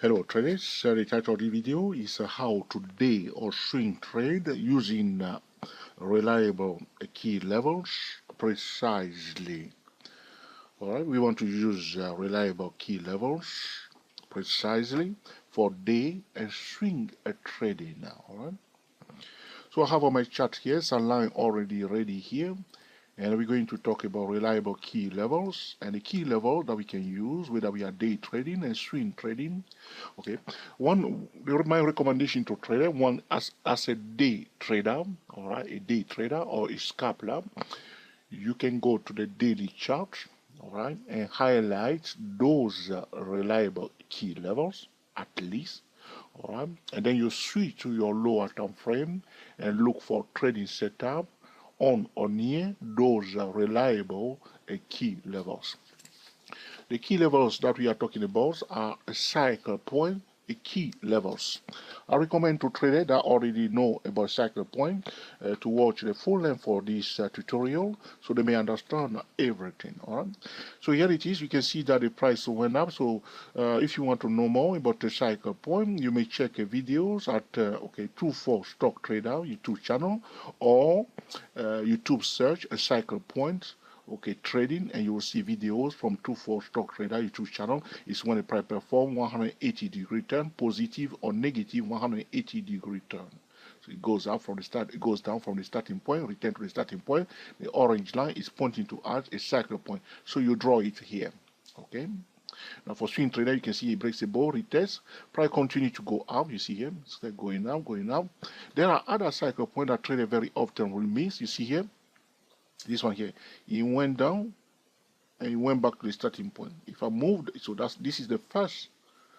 Hello traders, the title of the video is how to day or swing trade using reliable key levels precisely. Alright, we want to use reliable key levels precisely for day and swing trading now. Alright, so I have on my chart here some line already ready here. And we're going to talk about reliable key levels and the key level that we can use whether we are day trading and swing trading. Okay, my recommendation to trader, one as a day trader, all right, a day trader or a scalper, you can go to the daily chart, all right, and highlight those reliable key levels at least. All right, and then you switch to your lower time frame and look for trading setup on or near those reliable key levels. The key levels that we are talking about are a cycle point, key levels. I recommend to traders that already know about cycle point to watch the full length for this tutorial so they may understand everything. Alright, so here it is. You can see that the price went up. So if you want to know more about the cycle point, you may check videos at True4 Stock Trader YouTube channel, or YouTube search a cycle point trading, and you will see videos from True4 Stock Trader YouTube channel. It's when the price perform 180-degree turn, positive or negative 180-degree turn. So it goes up from the start, it goes down from the starting point, return to the starting point. The orange line is pointing to us a cycle point. So you draw it here. Okay. Now for swing trader, you can see it breaks the ball, retest, price continue to go up. You see here, it's going up, going up. There are other cycle points that trader very often will miss. You see here, this one here, it went down and it went back to the starting point. If I moved, so this is the first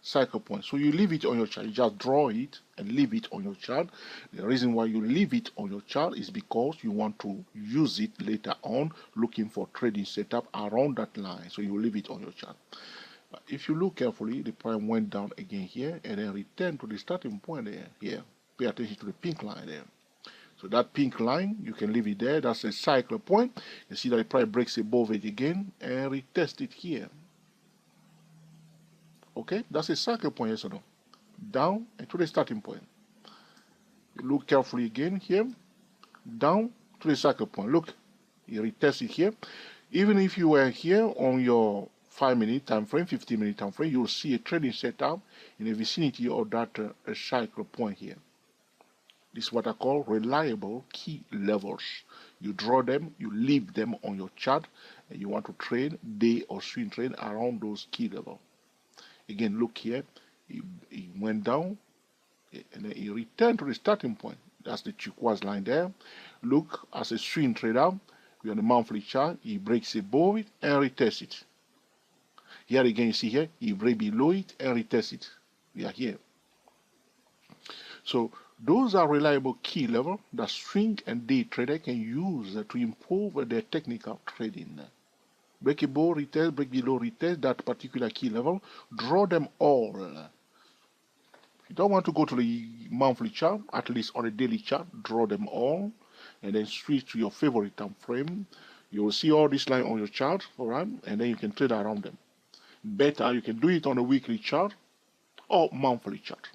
cycle point. So you leave it on your chart. You just draw it and leave it on your chart. The reason why you leave it on your chart is because you want to use it later on, looking for trading setup around that line. So you leave it on your chart. If you look carefully, the price went down again here and then returned to the starting point there. Here, pay attention to the pink line there. So that pink line, you can leave it there. That's a cycle point. You see that the price breaks above it again and retest it here. Okay, that's a cycle point, yes or no? Down and to the starting point. You look carefully again here. Down to the cycle point. Look, you retest it here. Even if you were here on your 5-minute time frame, 15-minute time frame, you'll see a trading setup in the vicinity of that cycle point here. This is what I call reliable key levels. You draw them, you leave them on your chart, and you want to trade day or swing trade around those key levels. Again, look here, it went down, and then it returned to the starting point. That's the turquoise line there. Look, as a swing trader, we're on the monthly chart, he breaks above it and retests it. Here again, you see here, he breaks below it and retests it. We are here. So those are reliable key levels that swing and day trader can use to improve their technical trading. Break above, retest, break below, retest that particular key level. Draw them all. If you don't want to go to the monthly chart, at least on a daily chart, draw them all, and then switch to your favorite time frame. You will see all this line on your chart, all right, and then you can trade around them. Better, you can do it on a weekly chart or monthly chart.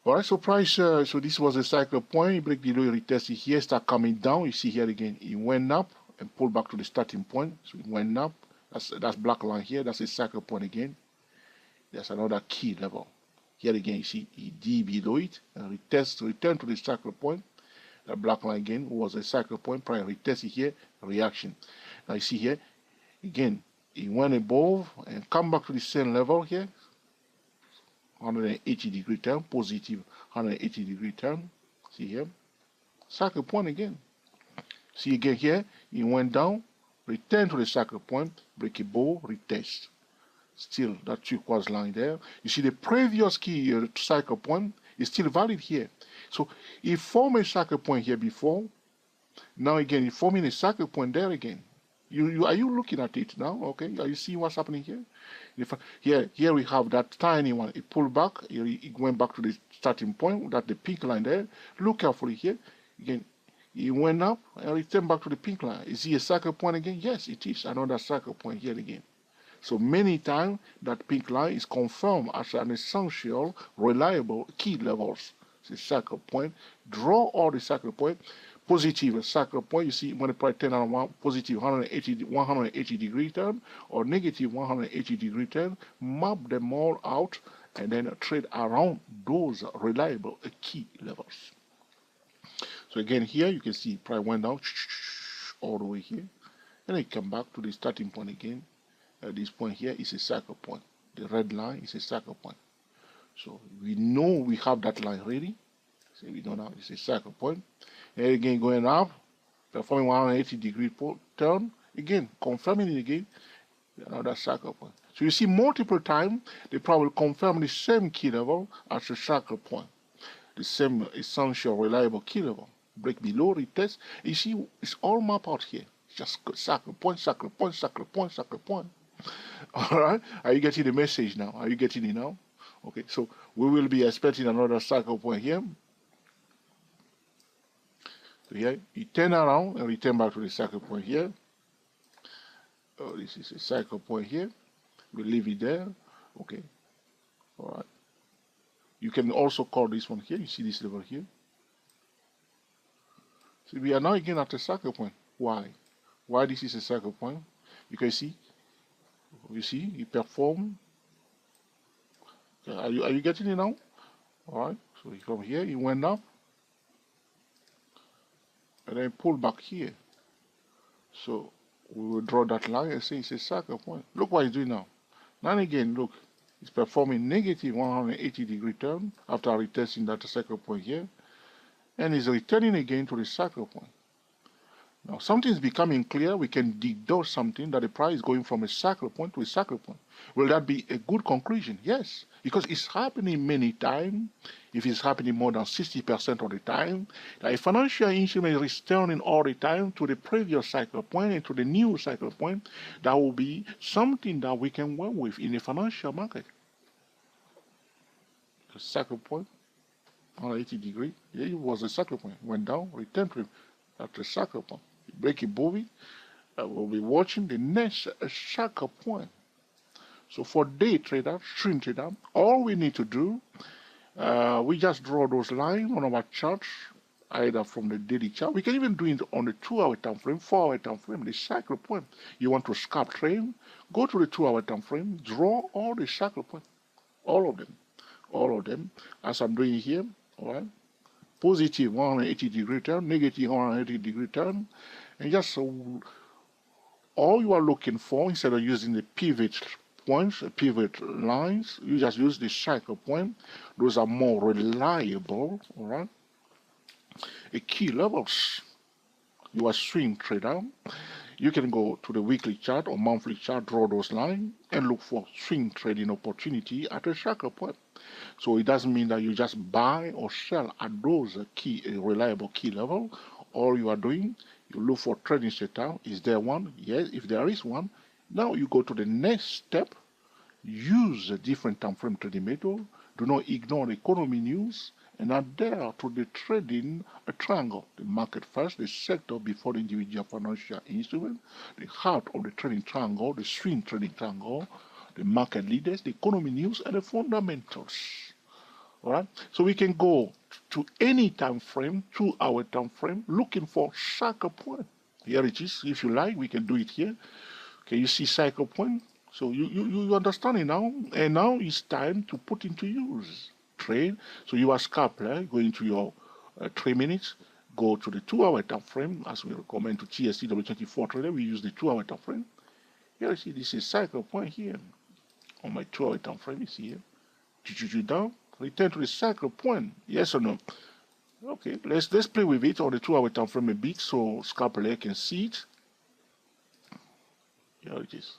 Alright, so price, so this was a cycle point, break below, retest it here, start coming down. You see here again, it went up and pulled back to the starting point. So it went up, that's black line here, that's a cycle point again. There's another key level. Here again, you see it D below it, and return to the cycle point. That black line again was a cycle point, price retest it here, reaction. Now you see here, again, it went above and come back to the same level here. 180-degree turn, positive 180-degree turn. See here, cycle point again. See again here, it went down, return to the cycle point, break above, retest. Still that turquoise line there. You see the previous key cycle point is still valid here. So it formed a cycle point here before. Now again, it forming a cycle point there again. Are you looking at it now? Okay, are you seeing what's happening here? Here we have that tiny one. It pulled back. It went back to the starting point. That the pink line there. Look carefully here. Again, it went up and returned back to the pink line. Is it a cycle point again? Yes, it is another cycle point here again. So many times that pink line is confirmed as an essential, reliable key levels. The cycle point. Draw all the cycle point. Positive cycle point, you see, multiply 10 and 1, positive 180 degree turn or negative 180 degree turn. Map them all out and then trade around those reliable key levels. So again, here you can see price went down all the way here, and then come back to the starting point again. This point here is a cycle point. The red line is a cycle point. So we know we have that line ready. So we know now it's a cycle point. And again, going up, performing 180 degree turn. Again, confirming it again, another cycle point. So you see multiple times, they probably confirm the same key level as the cycle point. The same essential, reliable key level. Break below, retest. You see, it's all mapped out here. Just cycle point, cycle point, cycle point, cycle point. All right? Are you getting the message now? Are you getting it now? Okay, so we will be expecting another cycle point here. So here, you turn around and return back to the cycle point here. Oh, this is a cycle point here. We leave it there. Okay. All right. You can also call this one here. You see this level here. So we are now again at a cycle point. Why? Why this is a cycle point? Because you see, it performed. Are you getting it now? All right. So you come here, it went up, and then pull back here. So we will draw that line and say it's a cycle point. Look what it's doing now. Now again, look, it's performing negative 180 degree turn after retesting that cycle point here, and is returning again to the cycle point. Now something is becoming clear. We can deduce something that the price is going from a cycle point to a cycle point. Will that be a good conclusion? Yes, because it's happening many times. If it's happening more than 60% of the time, that a financial instrument is returning all the time to the previous cycle point and to the new cycle point, that will be something that we can work with in the financial market. The cycle point, 180 degree, here it was a cycle point, went down, returned to him at the cycle point. Break it, move it, we'll be watching the next cycle point. So for day trader, swing trader, all we need to do, we just draw those lines on our charts, either from the daily chart. We can even do it on the 2-hour time frame, 4-hour time frame, the cycle point. You want to scalp trade, go to the 2-hour time frame, draw all the cycle points, all of them, as I'm doing here, all right? Positive 180 degree turn, negative 180 degree turn, and just all you are looking for, instead of using the pivot points, pivot lines, you just use the cycle point. Those are more reliable, all right? A key levels. You are swing trader. You can go to the weekly chart or monthly chart, draw those lines, and look for swing trading opportunity at a cycle point. So it doesn't mean that you just buy or sell at those key, reliable key level. All you are doing, you look for trading setup. Is there one? Yes, if there is one. Now you go to the next step. Use a different time frame trading method. Do not ignore the economy news and adhere to the trading triangle. The market first, the sector before the individual financial instrument, the heart of the trading triangle, the swing trading triangle, the market leaders, the economy news, and the fundamentals. All right? So we can go to any time frame, 2-hour time frame, looking for cycle point. Here it is. If you like, we can do it here. Okay, you see cycle point. So you understand it now, and now it's time to put into use trade. So you are scalper, go into your 3 minutes, go to the 2-hour time frame, as we recommend to TSTW24 trader. We use the 2-hour time frame. Here you see this is cycle point here on my 2-hour time frame. You see here, down, return to the cycle point. Yes or no? Okay, let's play with it on the 2-hour time frame a bit so scalper can see it. Here it is.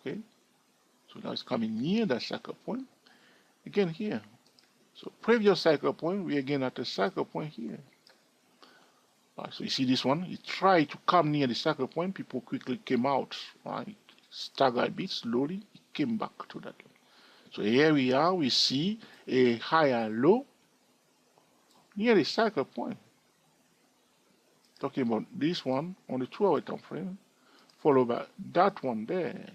Okay, so now it's coming near that cycle point. Again here. So previous cycle point, we again at the cycle point here. Right, so you see this one, it tried to come near the cycle point, people quickly came out. Right, staggered a bit slowly, it came back to that one. So here we are, we see a higher low near the cycle point. Talking about this one on the 2-hour time frame, followed by that one there.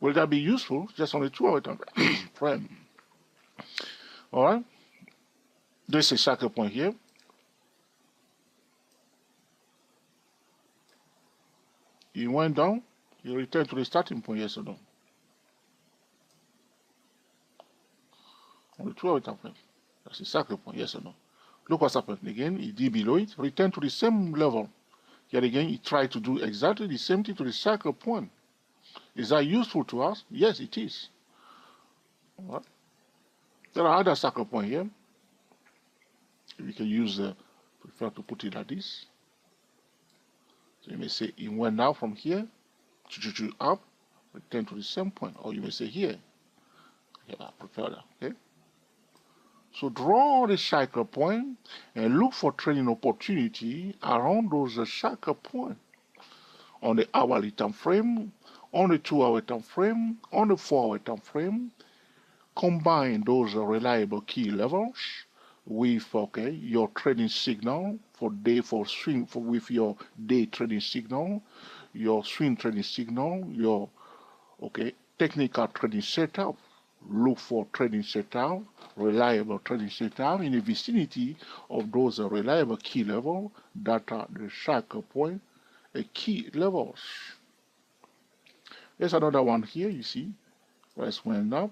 Will that be useful just on a 2-hour time frame? All right. This is cycle point here. He went down. He returned to the starting point, yes or no? On the 2-hour time frame. That's the cycle point, yes or no? Look what's happened. Again, he did below it. Returned to the same level. Yet again, he tried to do exactly the same thing to the cycle point. Is that useful to us? Yes, it is. All right. There are other cycle points here. We can use, prefer to put it like this. So you may say it went down from here, up, return to the same point. Or you may say here. Yeah, I prefer that. Okay. So draw the cycle point and look for trading opportunity around those cycle points. On the hourly time frame, on the 2-hour time frame, on the 4-hour time frame. Combine those reliable key levels with your trading signal with your day trading signal, your swing trading signal, your technical trading setup. Look for trading setup, reliable trading setup in the vicinity of those reliable key levels that are the cycle point key levels. There's another one here, you see. Price went up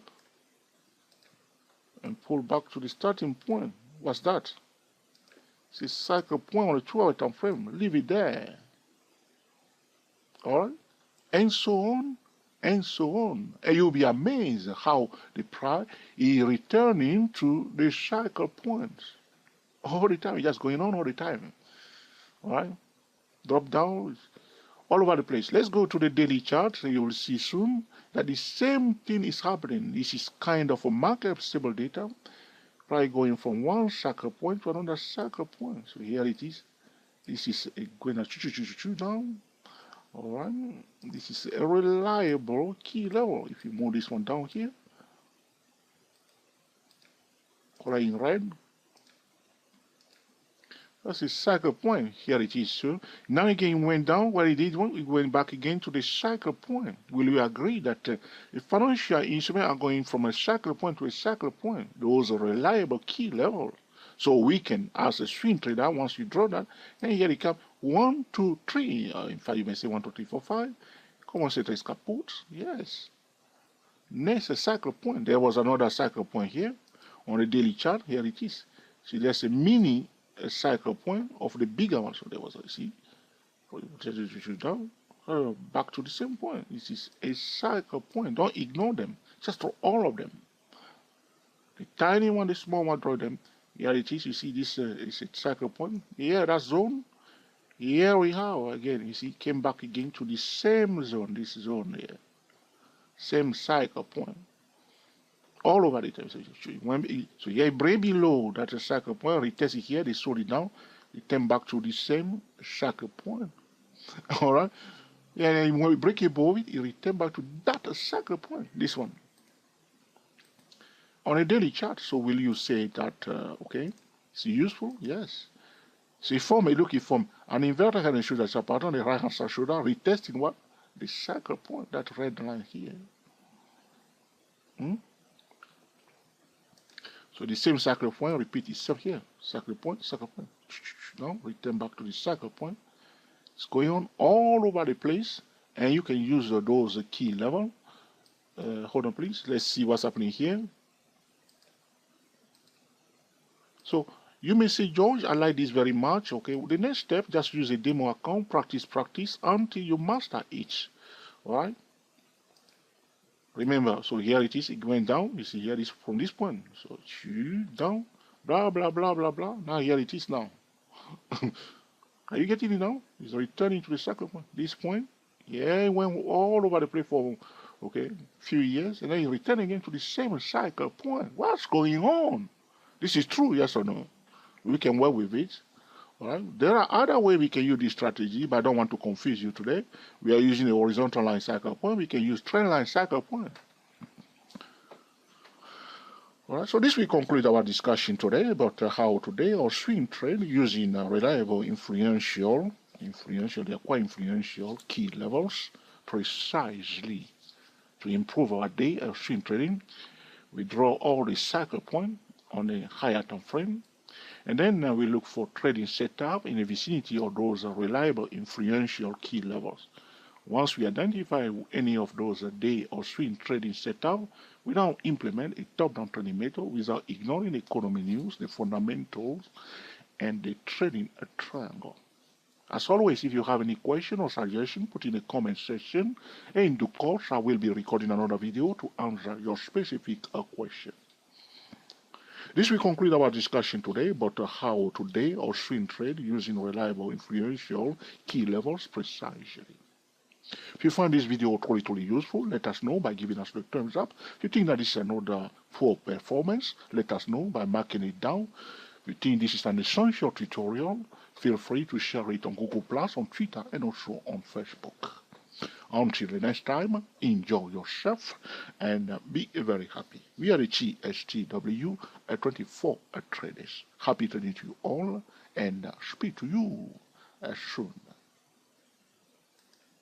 and pull back to the starting point. What's that? It's a cycle point on the 2-hour time frame. Leave it there. Alright? And so on, and so on. And you'll be amazed how the price is returning to the cycle point. All the time. It's just going on all the time. Alright? Drop down. All over the place. Let's go to the daily chart. You will see soon that the same thing is happening. This is kind of a market stable data. Price going from one cycle point to another cycle point. So here it is. This is going to down. Alright. This is a reliable key level. If you move this one down here, color in red. That's a cycle point. Here it is. So now again went down. What it did, it went back again to the cycle point. Will you agree that if financial instruments are going from a cycle point to a cycle point, those are reliable key levels. So we can, as a swing trader, once you draw that, and here it comes 1, 2, 3. In fact, you may say 1, 2, 3, 4, 5. Come on, say it's kaput. Yes. Next, a cycle point. There was another cycle point here on the daily chart. Here it is. See, there's a mini cycle point of the bigger one. So there was, see, down, back to the same point. This is a cycle point. Don't ignore them. Just draw all of them. The tiny one, the small one, draw them. Here it is. You see, this is a cycle point. Here, that zone. Here we have again. You see, came back again to the same zone. This zone here, same cycle point. All over the time. So here, break below that cycle point, retest it here, they sold it down, it came back to the same cycle point. Alright? And when we break above it, it return back to that cycle point, this one. On a daily chart, so will you say that, it's useful? Yes. So it form an inverted head and shoulder chart pattern on the right hand side shoulder, retesting what? The cycle point, that red line here. So the same cycle point repeat itself here. Cycle point, now return back to the cycle point. It's going on all over the place, and you can use those key level. Hold on, please. Let's see what's happening here. So you may say, George, I like this very much. Okay, the next step, just use a demo account, practice until you master it. All right. Remember, so here it is, it went down. You see here is from this point. So down, blah, blah, blah, blah, blah. Now here it is now. Are you getting it now? It's returning to the cycle point. This point, yeah, it went all over the place for, few years. And then it returned again to the same cycle point. What's going on? This is true, yes or no? We can work with it. All right. There are other ways we can use this strategy, but I don't want to confuse you today. We are using a horizontal line cycle point. We can use trend line cycle point. All right. So this will conclude our discussion today about how today or swing trade using reliable, influential, they are quite influential key levels precisely To improve our day of swing trading, we draw all the cycle point on a higher time frame, and then we look for trading setup in the vicinity of those reliable influential key levels. Once we identify any of those day or swing trading setup, we now implement a top-down trading method without ignoring economy news, the fundamentals, and the trading triangle. As always, if you have any question or suggestion, put in the comment section, and in due course, I will be recording another video to answer your specific question. This will conclude our discussion today about how to day or swing trade using reliable influential key levels precisely. If you find this video truly useful, let us know by giving us the thumbs up. If you think that this is another poor performance, let us know by marking it down. If you think this is an essential tutorial, feel free to share it on Google+, on Twitter, and also on Facebook. Until the next time, enjoy yourself and be very happy. We are the GSTW 24 traders. Happy trading to you all and speak to you soon.